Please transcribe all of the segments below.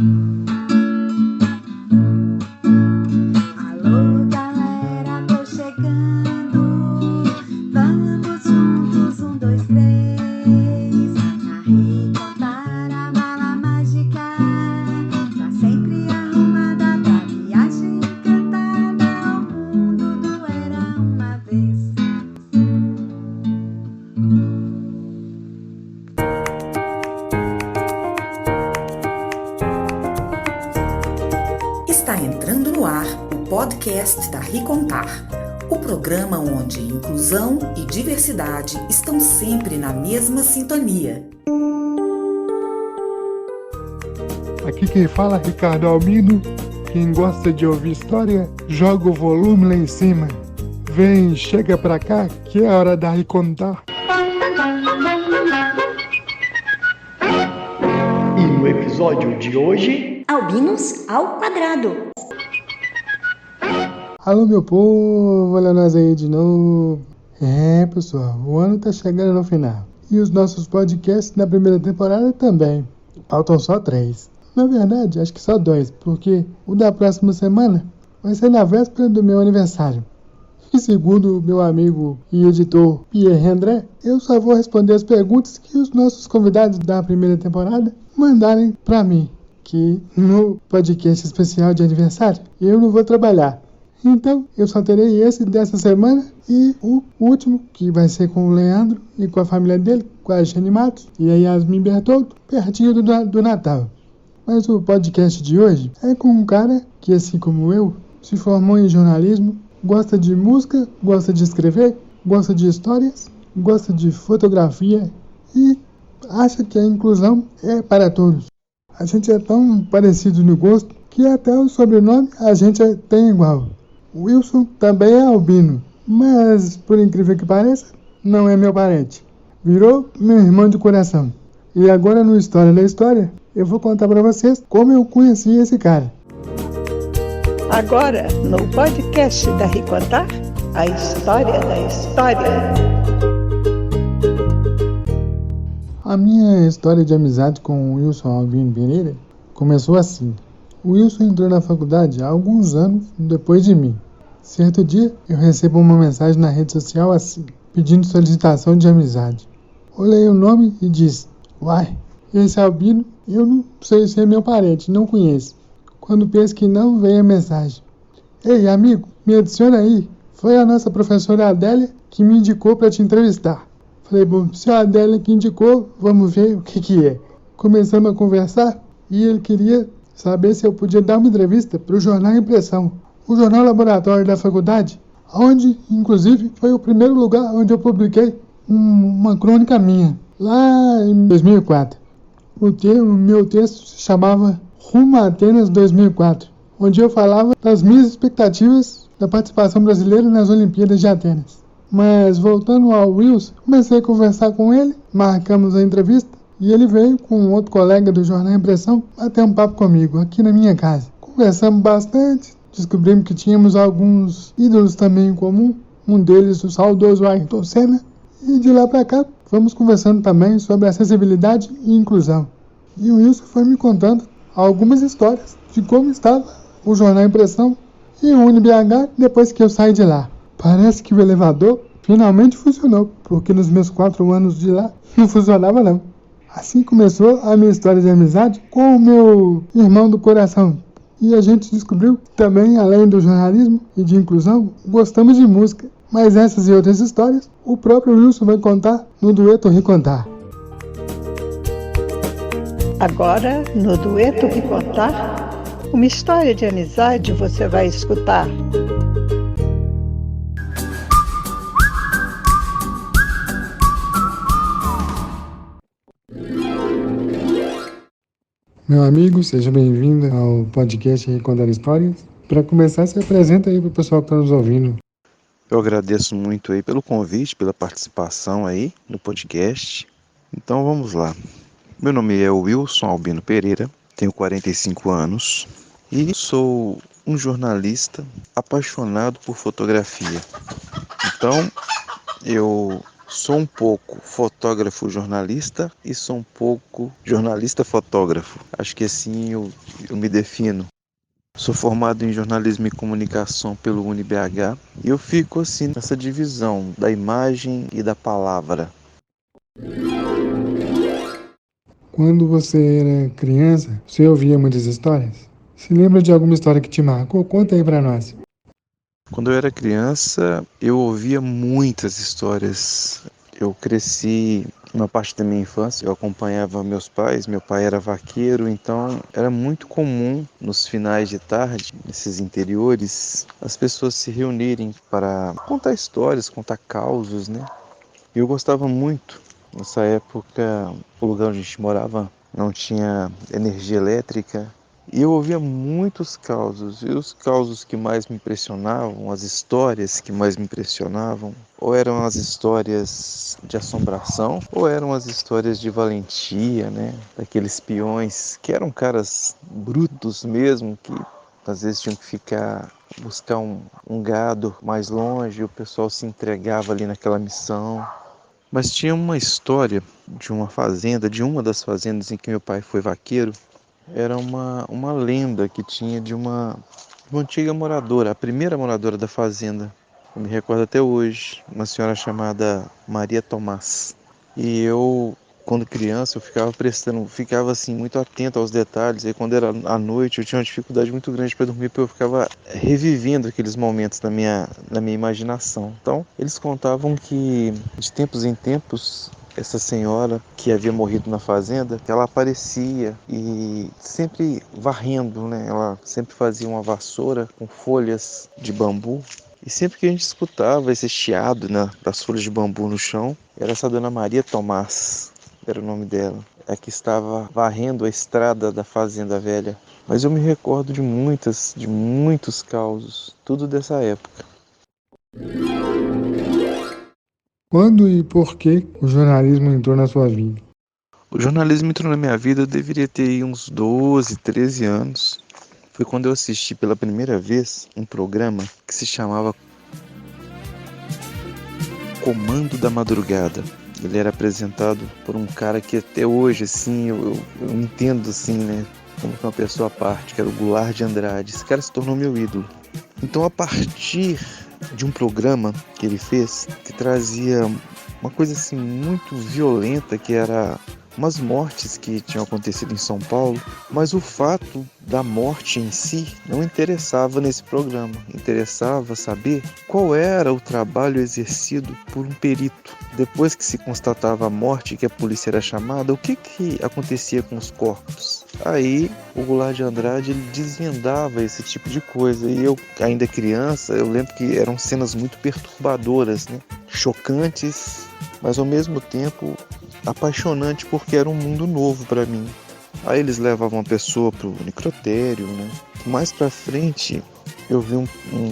Alô, galera, tô chegando. Vamos juntos, 1, 2, 3. Na Ricontar, a mala mágica tá sempre arrumada pra viagem encantada ao mundo do Era Uma Vez. Está entrando no ar o podcast da Ricontar, o programa onde inclusão e diversidade estão sempre na mesma sintonia. Aqui quem fala é Ricardo Albino. Quem gosta de ouvir história, joga o volume lá em cima. Vem, chega pra cá, que é hora da Ricontar. E no episódio de hoje... Albinos ao quadrado. Alô meu povo, olha nós aí de novo. Pessoal, o ano tá chegando no final. E os nossos podcasts na primeira temporada também. Faltam só 3. Na verdade, acho que só 2, porque o da próxima semana vai ser na véspera do meu aniversário. E segundo o meu amigo e editor Pierre André, eu só vou responder as perguntas que os nossos convidados da primeira temporada mandarem pra mim. Que no podcast especial de aniversário eu não vou trabalhar. Então eu só terei esse dessa semana e o último, que vai ser com o Leandro e com a família dele, com a Jane Matos e a Yasmin Bertoldo, pertinho do Natal. Mas o podcast de hoje é com um cara que, assim como eu, se formou em jornalismo, gosta de música, gosta de escrever, gosta de histórias, gosta de fotografia e acha que a inclusão é para todos. A gente é tão parecido no gosto que até o sobrenome a gente tem igual. O Wilson também é albino, mas por incrível que pareça, não é meu parente. Virou meu irmão de coração. E agora no História da História, eu vou contar para vocês como eu conheci esse cara. Agora, no podcast da Ricontar, a história da história. A minha história de amizade com o Wilson Albino Pereira começou assim. O Wilson entrou na faculdade há alguns anos depois de mim. Certo dia, eu recebo uma mensagem na rede social assim, pedindo solicitação de amizade. Olhei o nome e disse, uai, esse Albino, eu não sei se é meu parente, não conheço. Quando penso que não, vem a mensagem. Ei, amigo, me adiciona aí. Foi a nossa professora Adélia que me indicou para te entrevistar. Falei, bom, se a Adélia que indicou, vamos ver o que é. Começamos a conversar e ele queria saber se eu podia dar uma entrevista para o Jornal Impressão, o jornal laboratório da faculdade, onde, inclusive, foi o primeiro lugar onde eu publiquei uma crônica minha, lá em 2004. O meu texto se chamava Rumo a Atenas 2004, onde eu falava das minhas expectativas da participação brasileira nas Olimpíadas de Atenas. Mas voltando ao Wilson, comecei a conversar com ele, marcamos a entrevista e ele veio com outro colega do Jornal Impressão bater um papo comigo aqui na minha casa. Conversamos bastante, descobrimos que tínhamos alguns ídolos também em comum, um deles o saudoso Ayrton Senna, e de lá para cá fomos conversando também sobre acessibilidade e inclusão. E o Wilson foi me contando algumas histórias de como estava o Jornal Impressão e o UniBH depois que eu saí de lá. Parece que o elevador finalmente funcionou, porque nos meus 4 anos de lá não funcionava não. Assim começou a minha história de amizade com o meu irmão do coração. E a gente descobriu que também, além do jornalismo e de inclusão, gostamos de música. Mas essas e outras histórias, o próprio Wilson vai contar no Dueto Ricontar. Agora, no Dueto Ricontar, uma história de amizade você vai escutar. Meu amigo, seja bem-vindo ao podcast Ricontar Histórias. Para começar, se apresenta aí para o pessoal que está nos ouvindo. Eu agradeço muito aí pelo convite, pela participação aí no podcast. Então vamos lá. Meu nome é Wilson Albino Pereira, tenho 45 anos e sou um jornalista apaixonado por fotografia. Então eu sou um pouco fotógrafo jornalista e sou um pouco jornalista fotógrafo. Acho que assim eu me defino. Sou formado em jornalismo e comunicação pelo UniBH e eu fico assim nessa divisão da imagem e da palavra. Quando você era criança, você ouvia muitas histórias? Se lembra de alguma história que te marcou? Conta aí pra nós. Quando eu era criança, eu ouvia muitas histórias. Eu cresci uma parte da minha infância, eu acompanhava meus pais, meu pai era vaqueiro, então era muito comum nos finais de tarde, nesses interiores, as pessoas se reunirem para contar histórias, contar causos, né? E eu gostava muito. Nessa época, o lugar onde a gente morava não tinha energia elétrica. E eu ouvia muitos causos. E os causos que mais me impressionavam, as histórias que mais me impressionavam, ou eram as histórias de assombração, ou eram as histórias de valentia, né? Daqueles peões que eram caras brutos mesmo, que às vezes tinham que buscar um gado mais longe, o pessoal se entregava ali naquela missão. Mas tinha uma história de uma fazenda, de uma das fazendas em que meu pai foi vaqueiro. Era uma lenda que tinha de uma antiga moradora, a primeira moradora da fazenda. Eu me recordo até hoje, uma senhora chamada Maria Tomás. E eu, quando criança, ficava assim muito atento aos detalhes. E quando era à noite, eu tinha uma dificuldade muito grande para dormir, porque eu ficava revivendo aqueles momentos na minha imaginação. Então, eles contavam que de tempos em tempos essa senhora que havia morrido na fazenda, ela aparecia e sempre varrendo, né? Ela sempre fazia uma vassoura com folhas de bambu. E sempre que a gente escutava esse chiado, né, das folhas de bambu no chão, era essa dona Maria Tomás, era o nome dela, é que estava varrendo a estrada da fazenda velha. Mas eu me recordo de muitos causos, tudo dessa época. Quando e por que o jornalismo entrou na sua vida? O jornalismo entrou na minha vida, eu deveria ter aí uns 12, 13 anos. Foi quando eu assisti pela primeira vez um programa que se chamava Comando da Madrugada. Ele era apresentado por um cara que até hoje, assim, eu entendo, assim, né, como uma pessoa à parte, que era o Goulart de Andrade. Esse cara se tornou meu ídolo. Então, a partir de um programa que ele fez, que trazia uma coisa, assim, muito violenta, que era umas mortes que tinham acontecido em São Paulo, mas o fato da morte em si não interessava nesse programa. Interessava saber qual era o trabalho exercido por um perito. Depois que se constatava a morte, que a polícia era chamada, o que acontecia com os corpos? Aí o Goulart de Andrade ele desvendava esse tipo de coisa. E eu, ainda criança, eu lembro que eram cenas muito perturbadoras, né? Chocantes, mas ao mesmo tempo apaixonante, porque era um mundo novo para mim. Aí eles levavam uma pessoa pro necrotério, né? Mais pra frente eu vi um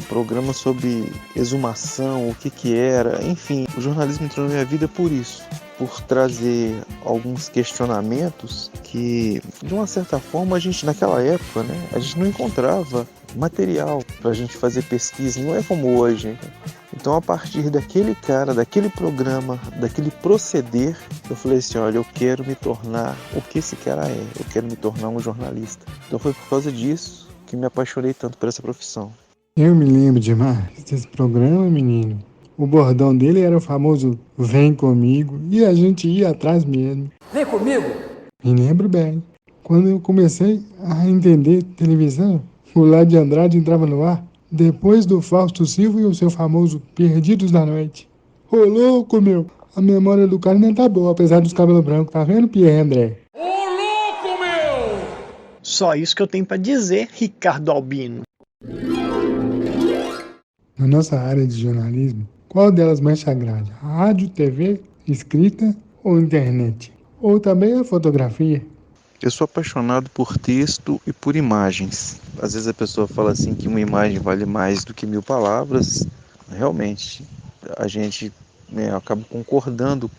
programa sobre exumação, o que era. Enfim, o jornalismo entrou na minha vida por isso, por trazer alguns questionamentos que, de uma certa forma, a gente naquela época, né, a gente não encontrava material pra gente fazer pesquisa, não é como hoje. Então, a partir daquele cara, daquele programa, daquele proceder, eu falei assim, olha, eu quero me tornar o que esse cara é, eu quero me tornar um jornalista. Então foi por causa disso que me apaixonei tanto por essa profissão. Eu me lembro demais desse programa, menino. O bordão dele era o famoso "vem comigo" e a gente ia atrás mesmo. Vem comigo! Me lembro bem. Quando eu comecei a entender televisão, o Goulart de Andrade entrava no ar depois do Fausto Silva e o seu famoso Perdidos da Noite. Ô louco, meu! A memória do cara ainda tá boa, apesar dos cabelos brancos, tá vendo, Pierre André? Ô louco, meu! Só isso que eu tenho para dizer, Ricardo Albino. Na nossa área de jornalismo, qual delas mais te agrada? Rádio, TV, escrita ou internet? Ou também a fotografia? Eu sou apaixonado por texto e por imagens. Às vezes a pessoa fala assim que uma imagem vale mais do que 1000 palavras. Realmente, a gente acaba concordando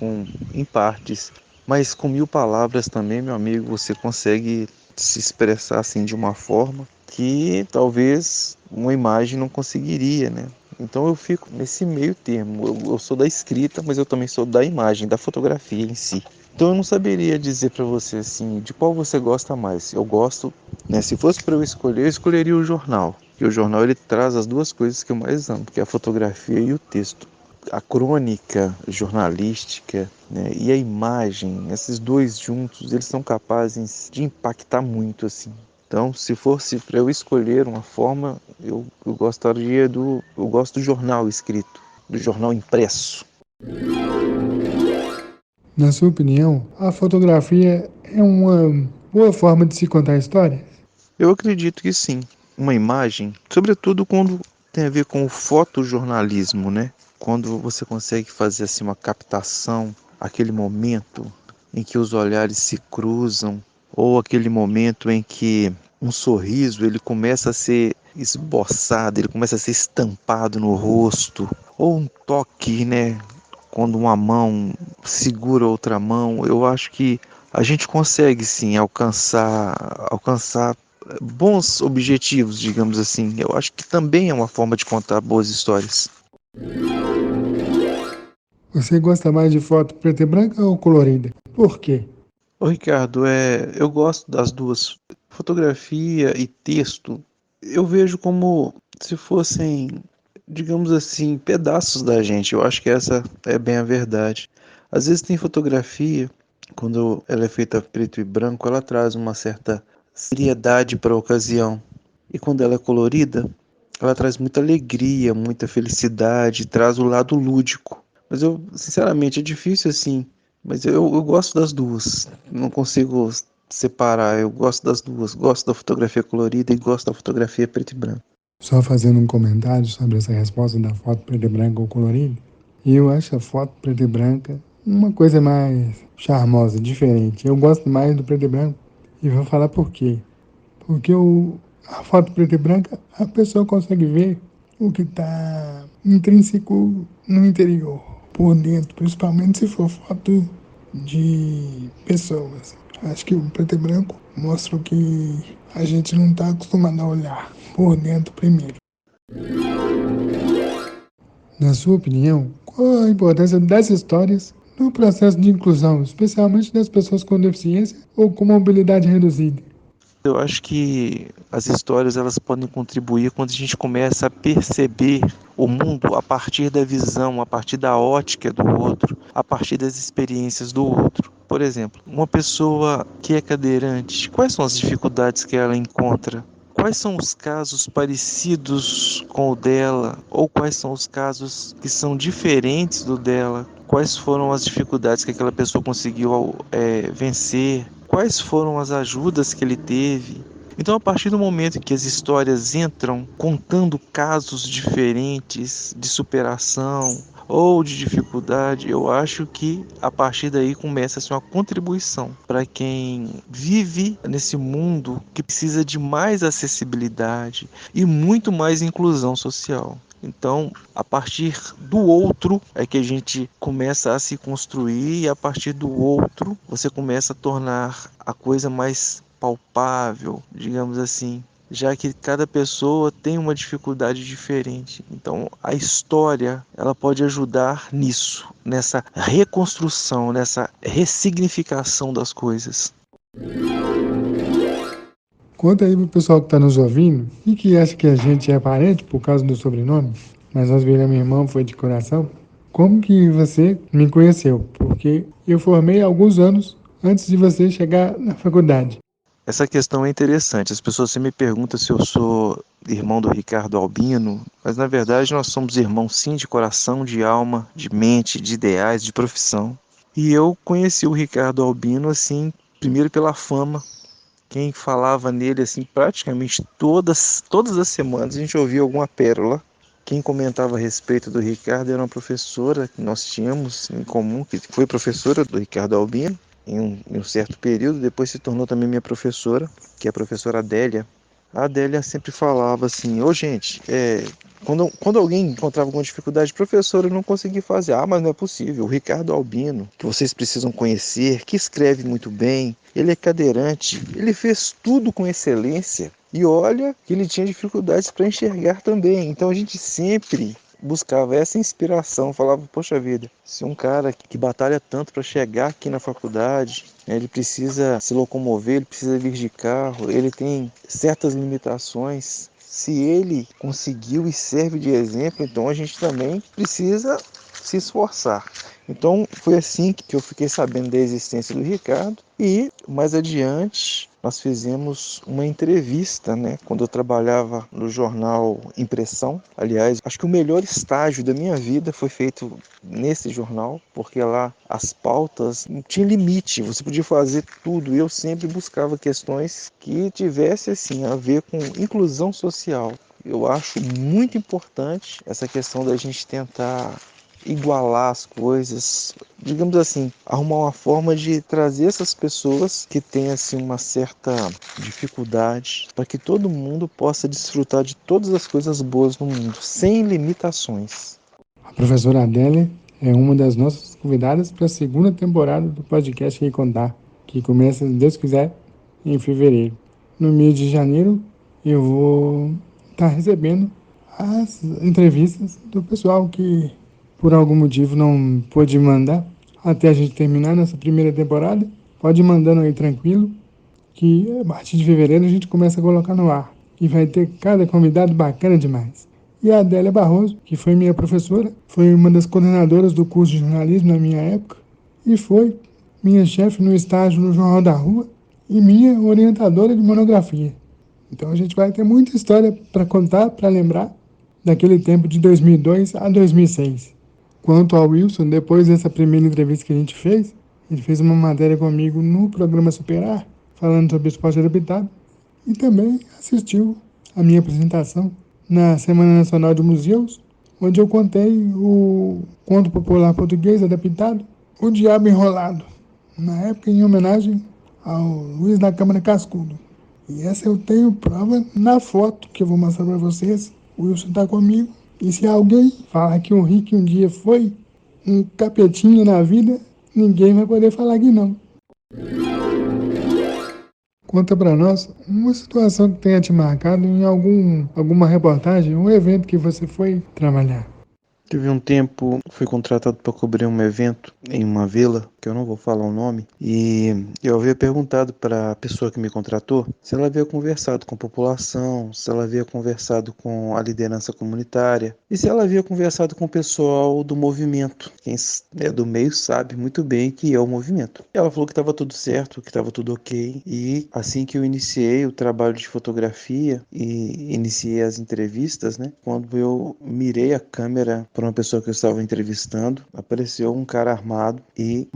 em partes. Mas com 1000 palavras também, meu amigo, você consegue se expressar assim de uma forma que talvez uma imagem não conseguiria, né? Então eu fico nesse meio termo. Eu sou da escrita, mas eu também sou da imagem, da fotografia em si. Então eu não saberia dizer para você assim, de qual você gosta mais. Eu gosto, né, se fosse para eu escolher, eu escolheria o jornal. E o jornal ele traz as duas coisas que eu mais amo, que é a fotografia e o texto. A crônica jornalística, né, e a imagem, esses dois juntos, eles são capazes de impactar muito assim. Então, se fosse para eu escolher uma forma, eu gosto do jornal escrito, do jornal impresso. Na sua opinião, a fotografia é uma boa forma de se contar histórias? Eu acredito que sim. Uma imagem, sobretudo quando tem a ver com o fotojornalismo, né? Quando você consegue fazer assim uma captação, aquele momento em que os olhares se cruzam, ou aquele momento em que um sorriso ele começa a ser esboçado, ele começa a ser estampado no rosto, ou um toque, né? Quando uma mão segura outra mão, eu acho que a gente consegue sim alcançar bons objetivos, digamos assim. Eu acho que também é uma forma de contar boas histórias. Você gosta mais de foto preta e branca ou colorida? Por quê? Ô Ricardo, eu gosto das duas, fotografia e texto. Eu vejo como se fossem, digamos assim, pedaços da gente. Eu acho que essa é bem a verdade. Às vezes tem fotografia, quando ela é feita preto e branco, ela traz uma certa seriedade para a ocasião. E quando ela é colorida, ela traz muita alegria, muita felicidade, traz o lado lúdico. Mas eu, sinceramente, é difícil assim. Mas eu gosto das duas. Não consigo separar. Eu gosto das duas. Gosto da fotografia colorida e gosto da fotografia preto e branco. Só fazendo um comentário sobre essa resposta da foto preta e branca ou colorida. Eu acho a foto preta e branca uma coisa mais charmosa, diferente. Eu gosto mais do preto e branco e vou falar por quê. Porque a foto preta e branca, a pessoa consegue ver o que está intrínseco no interior, por dentro, principalmente se for foto de pessoas. Acho que o preto e branco mostra o que a gente não está acostumado a olhar por dentro primeiro. Na sua opinião, qual a importância das histórias no processo de inclusão, especialmente das pessoas com deficiência ou com mobilidade reduzida? Eu acho que as histórias elas podem contribuir quando a gente começa a perceber o mundo a partir da visão, a partir da ótica do outro, a partir das experiências do outro. Por exemplo, uma pessoa que é cadeirante, quais são as dificuldades que ela encontra? Quais são os casos parecidos com o dela? Ou quais são os casos que são diferentes do dela? Quais foram as dificuldades que aquela pessoa conseguiu vencer? Quais foram as ajudas que ele teve? Então, a partir do momento que as histórias entram contando casos diferentes de superação ou de dificuldade, eu acho que a partir daí começa-se uma contribuição para quem vive nesse mundo que precisa de mais acessibilidade e muito mais inclusão social. Então, a partir do outro é que a gente começa a se construir e a partir do outro você começa a tornar a coisa mais palpável, digamos assim, já que cada pessoa tem uma dificuldade diferente. Então, a história, ela pode ajudar nisso, nessa reconstrução, nessa ressignificação das coisas. Conta aí pro pessoal que tá nos ouvindo e que acha que a gente é parente por causa do sobrenome, mas nós viramos irmão, foi de coração. Como que você me conheceu? Porque eu formei alguns anos antes de você chegar na faculdade. Essa questão é interessante. As pessoas sempre me perguntam se eu sou irmão do Ricardo Albino, mas na verdade nós somos irmãos sim, de coração, de alma, de mente, de ideais, de profissão. E eu conheci o Ricardo Albino assim, primeiro pela fama. Quem falava nele assim praticamente todas as semanas a gente ouvia alguma pérola. Quem comentava a respeito do Ricardo era uma professora que nós tínhamos em comum, que foi professora do Ricardo Albino em um certo período, depois se tornou também minha professora, que é a professora Adélia. A Adélia sempre falava assim, gente, quando alguém encontrava alguma dificuldade, professora, eu não consegui fazer. Mas não é possível. O Ricardo Albino, que vocês precisam conhecer, que escreve muito bem, ele é cadeirante, ele fez tudo com excelência. E olha que ele tinha dificuldades para enxergar também. Então a gente sempre buscava essa inspiração, falava, poxa vida, se um cara que batalha tanto para chegar aqui na faculdade, né, ele precisa se locomover, ele precisa vir de carro, ele tem certas limitações. Se ele conseguiu e serve de exemplo, então a gente também precisa se esforçar. Então foi assim que eu fiquei sabendo da existência do Ricardo e mais adiante nós fizemos uma entrevista, né, quando eu trabalhava no jornal Impressão. Aliás, acho que o melhor estágio da minha vida foi feito nesse jornal, porque lá as pautas não tinha limite, você podia fazer tudo. Eu sempre buscava questões que tivessem assim a ver com inclusão social. Eu acho muito importante essa questão da gente tentar igualar as coisas, digamos assim, arrumar uma forma de trazer essas pessoas que têm assim uma certa dificuldade para que todo mundo possa desfrutar de todas as coisas boas no mundo, sem limitações. A professora Adélia é uma das nossas convidadas para a segunda temporada do podcast Recontar, que começa, se Deus quiser, em fevereiro. No mês de janeiro, eu vou estar recebendo as entrevistas do pessoal que, por algum motivo, não pôde mandar até a gente terminar nessa primeira temporada. Pode ir mandando aí tranquilo, que a partir de fevereiro a gente começa a colocar no ar. E vai ter cada convidado bacana demais. E a Adélia Barroso, que foi minha professora, foi uma das coordenadoras do curso de jornalismo na minha época e foi minha chefe no estágio no Jornal da Rua e minha orientadora de monografia. Então a gente vai ter muita história para contar, para lembrar daquele tempo de 2002 a 2006. Quanto ao Wilson, depois dessa primeira entrevista que a gente fez, ele fez uma matéria comigo no programa Superar, falando sobre esporte adaptado, e também assistiu a minha apresentação na Semana Nacional de Museus, onde eu contei o conto popular português adaptado, O Diabo Enrolado, na época em homenagem ao Luiz da Câmara Cascudo. E essa eu tenho prova na foto que eu vou mostrar para vocês. O Wilson está comigo. E se alguém falar que o Rick um dia foi um capetinho na vida, ninguém vai poder falar que não. Conta para nós uma situação que tenha te marcado em alguma reportagem, um evento que você foi trabalhar. Teve um tempo, fui contratado para cobrir um evento em uma vila, que eu não vou falar o nome, e eu havia perguntado para a pessoa que me contratou se ela havia conversado com a população, se ela havia conversado com a liderança comunitária e se ela havia conversado com o pessoal do movimento. Quem é do meio sabe muito bem que é o movimento. Ela falou que estava tudo certo, que estava tudo ok, e assim que eu iniciei o trabalho de fotografia e iniciei as entrevistas, né, quando eu mirei a câmera para uma pessoa que eu estava entrevistando, apareceu um cara armado e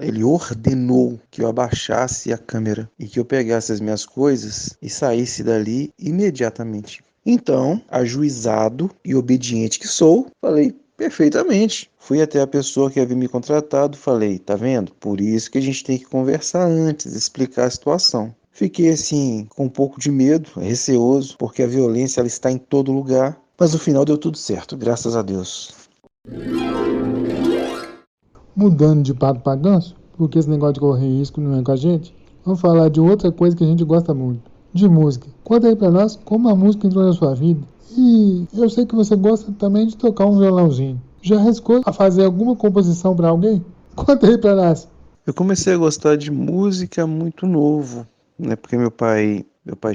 ele ordenou que eu abaixasse a câmera e que eu pegasse as minhas coisas e saísse dali imediatamente. Então, ajuizado e obediente que sou, falei, perfeitamente. Fui até a pessoa que havia me contratado, falei, tá vendo? Por isso que a gente tem que conversar antes, explicar a situação. Fiquei assim, com um pouco de medo, receoso, porque a violência ela está em todo lugar. Mas no final deu tudo certo, graças a Deus. Mudando de pato para ganso, porque esse negócio de correr risco não é com a gente, vamos falar de outra coisa que a gente gosta muito, de música. Conta aí pra nós como a música entrou na sua vida. E eu sei que você gosta também de tocar um violãozinho. Já arriscou a fazer alguma composição para alguém? Conta aí pra nós. Eu comecei a gostar de música muito novo, né? Porque meu pai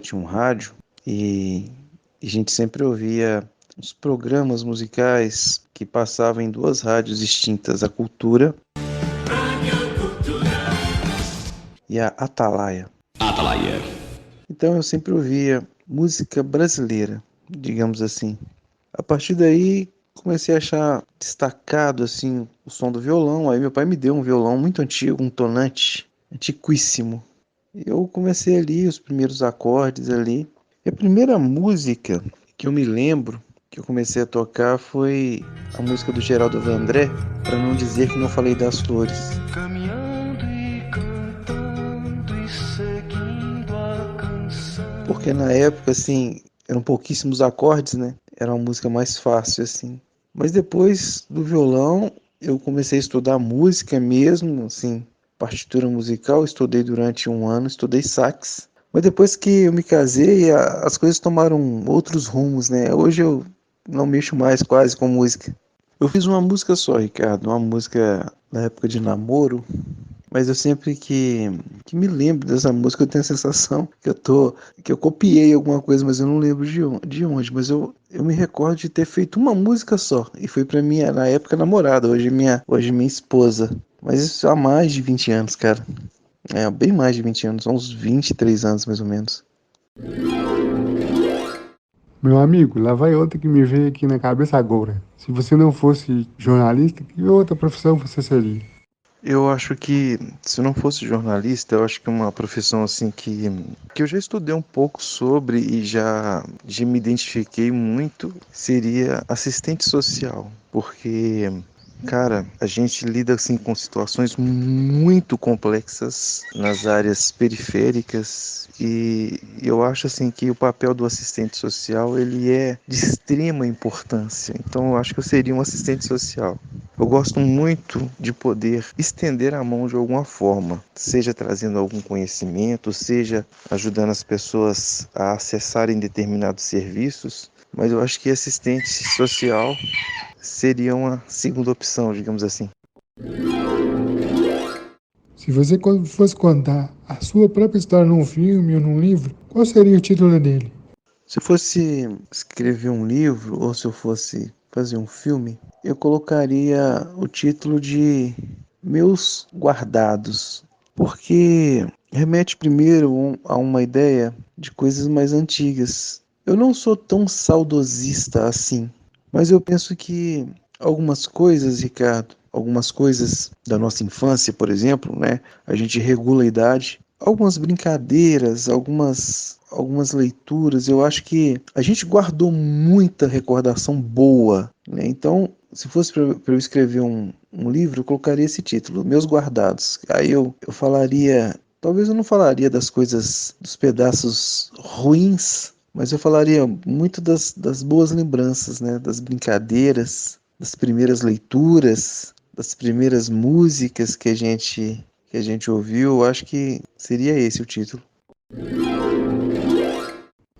tinha um rádio e a gente sempre ouvia os programas musicais que passavam em duas rádios distintas, a Cultura e a Atalaia. Então eu sempre ouvia música brasileira, digamos assim. A partir daí comecei a achar destacado assim o som do violão. Aí meu pai me deu um violão muito antigo, um tonante, antiquíssimo. Eu comecei ali os primeiros acordes ali. E a primeira música que eu me lembro que eu comecei a tocar foi a música do Geraldo Vandré, para não dizer que não falei das flores. Caminhando e cantando e seguindo a canção. Porque na época, assim, eram pouquíssimos acordes, né? Era uma música mais fácil, assim. Mas depois do violão, eu comecei a estudar música mesmo, assim, partitura musical. Estudei durante um ano, estudei sax. Mas depois que eu me casei, as coisas tomaram outros rumos, né? Hoje eu não mexo mais quase com música. Eu fiz uma música só, Ricardo, uma música na época de namoro, mas eu sempre que me lembro dessa música, eu tenho a sensação que eu copiei alguma coisa, mas eu não lembro de onde. Mas eu me recordo de ter feito uma música só, e foi pra minha, na época, namorada, hoje minha esposa. Mas isso há mais de 20 anos, cara. É, bem mais de 20 anos, uns 23 anos mais ou menos. Meu amigo, lá vai outra que me veio aqui na cabeça agora. Se você não fosse jornalista, que outra profissão você seria? Eu acho que, se eu não fosse jornalista, eu acho que uma profissão assim que eu já estudei um pouco sobre e já me identifiquei muito seria assistente social, porque, cara, a gente lida assim com situações muito complexas nas áreas periféricas e eu acho assim que o papel do assistente social ele é de extrema importância. Então eu acho que eu seria um assistente social. Eu gosto muito de poder estender a mão de alguma forma, seja trazendo algum conhecimento, seja ajudando as pessoas a acessarem determinados serviços, mas eu acho que assistente social seria uma segunda opção, digamos assim. Se você fosse contar a sua própria história num filme ou num livro, qual seria o título dele? Se eu fosse escrever um livro ou se eu fosse fazer um filme, eu colocaria o título de Meus Guardados, porque remete primeiro a uma ideia de coisas mais antigas. Eu não sou tão saudosista assim, mas eu penso que algumas coisas, Ricardo, algumas coisas da nossa infância, por exemplo, né? A gente regula a idade, algumas brincadeiras, algumas leituras, eu acho que a gente guardou muita recordação boa, né? Então, se fosse para eu escrever um livro, eu colocaria esse título, Meus Guardados. Aí eu falaria, talvez eu não falaria das coisas, dos pedaços ruins, mas eu falaria muito das boas lembranças, né? Das brincadeiras, das primeiras leituras, das primeiras músicas que a gente ouviu. Eu acho que seria esse o título.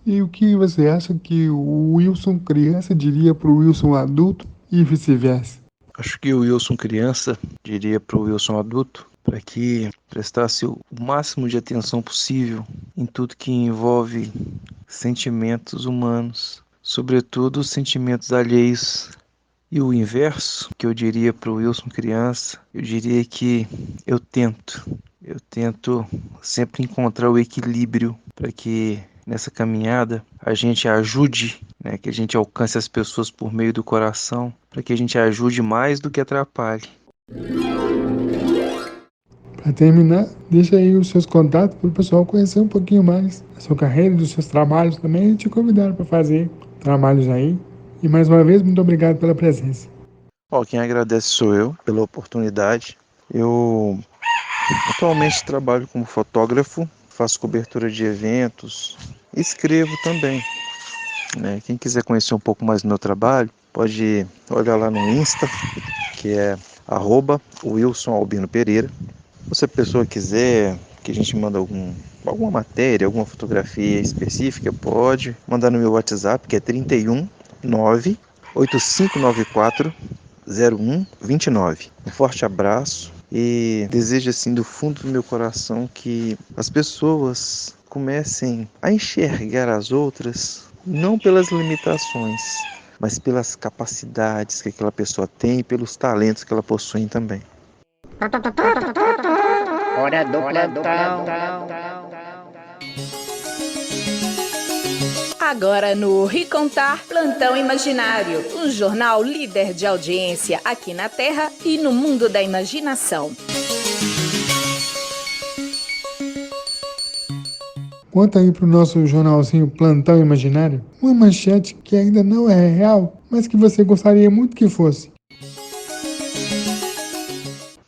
E o que você acha que o Wilson criança diria para o Wilson adulto e vice-versa? Acho que o Wilson criança diria para o Wilson adulto para que prestasse o máximo de atenção possível em tudo que envolve sentimentos humanos, sobretudo os sentimentos alheios. E o inverso, que eu diria para o Wilson criança, eu diria que eu tento sempre encontrar o equilíbrio para que nessa caminhada a gente ajude, né, que a gente alcance as pessoas por meio do coração, para que a gente ajude mais do que atrapalhe. Para terminar, deixa aí os seus contatos para o pessoal conhecer um pouquinho mais da sua carreira, dos seus trabalhos também e te convidar para fazer trabalhos aí. E mais uma vez, muito obrigado pela presença. Ó, quem agradece sou eu pela oportunidade. Eu atualmente trabalho como fotógrafo, faço cobertura de eventos, escrevo também, né? Quem quiser conhecer um pouco mais do meu trabalho, pode olhar lá no Insta, que é @WilsonAlbinoPereira. Se a pessoa quiser que a gente manda alguma matéria, alguma fotografia específica, pode mandar no meu WhatsApp, que é 31 9 8594 0129. Um forte abraço e desejo assim do fundo do meu coração que as pessoas comecem a enxergar as outras não pelas limitações, mas pelas capacidades que aquela pessoa tem e pelos talentos que ela possui também. Hora do plantão. Agora no Ricontar Plantão Imaginário, um jornal líder de audiência aqui na Terra e no mundo da imaginação. Conta aí pro nosso jornalzinho Plantão Imaginário uma manchete que ainda não é real, mas que você gostaria muito que fosse.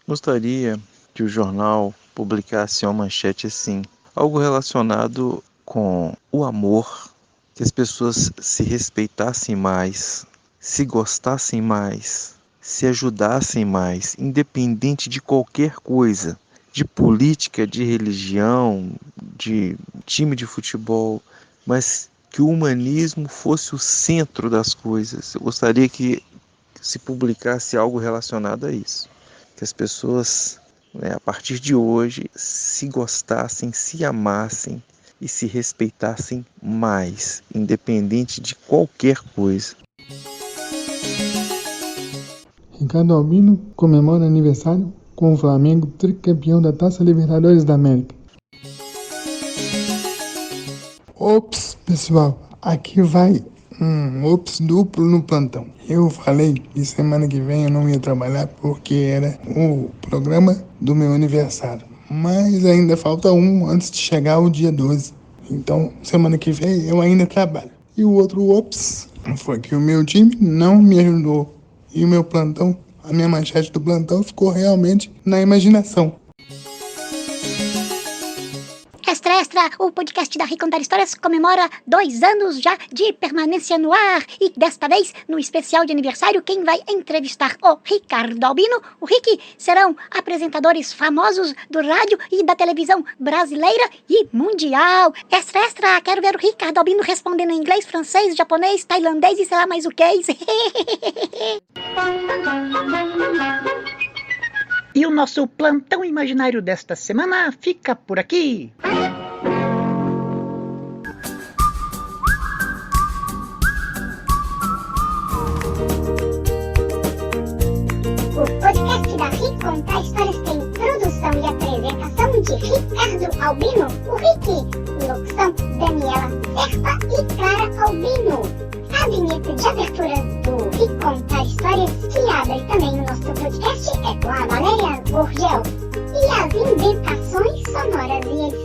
Gostaria que o jornal publicasse uma manchete assim, algo relacionado com o amor, que as pessoas se respeitassem mais, se gostassem mais, se ajudassem mais, independente de qualquer coisa, de política, de religião, de time de futebol, mas que o humanismo fosse o centro das coisas. Eu gostaria que se publicasse algo relacionado a isso. Que as pessoas, a partir de hoje, se gostassem, se amassem e se respeitassem mais, independente de qualquer coisa. Ricardo Albino comemora aniversário com o Flamengo tricampeão da Taça Libertadores da América. Ops, pessoal, aqui vai um ops duplo no plantão. Eu falei que semana que vem eu não ia trabalhar porque era o programa do meu aniversário. Mas ainda falta um antes de chegar o dia 12. Então, semana que vem eu ainda trabalho. E o outro ops foi que o meu time não me ajudou. E o meu plantão, a minha manchete do plantão ficou realmente na imaginação. Extra, o podcast da Ricontar Histórias comemora 2 anos já de permanência no ar. E desta vez, no especial de aniversário, quem vai entrevistar o Ricardo Albino, o Rick, serão apresentadores famosos do rádio e da televisão brasileira e mundial. Extra, quero ver o Ricardo Albino respondendo em inglês, francês, japonês, tailandês e sei lá mais o que. E o nosso plantão imaginário desta semana fica por aqui. O podcast da Ricontar Histórias tem produção e apresentação de Ricardo Albino, o Rick, locução Daniela Serpa e Clara Albino. A vinheta de abertura do Ricontar Histórias, que abre também o nosso podcast, é com a Valéria Borgel. E as indentações sonoras e edições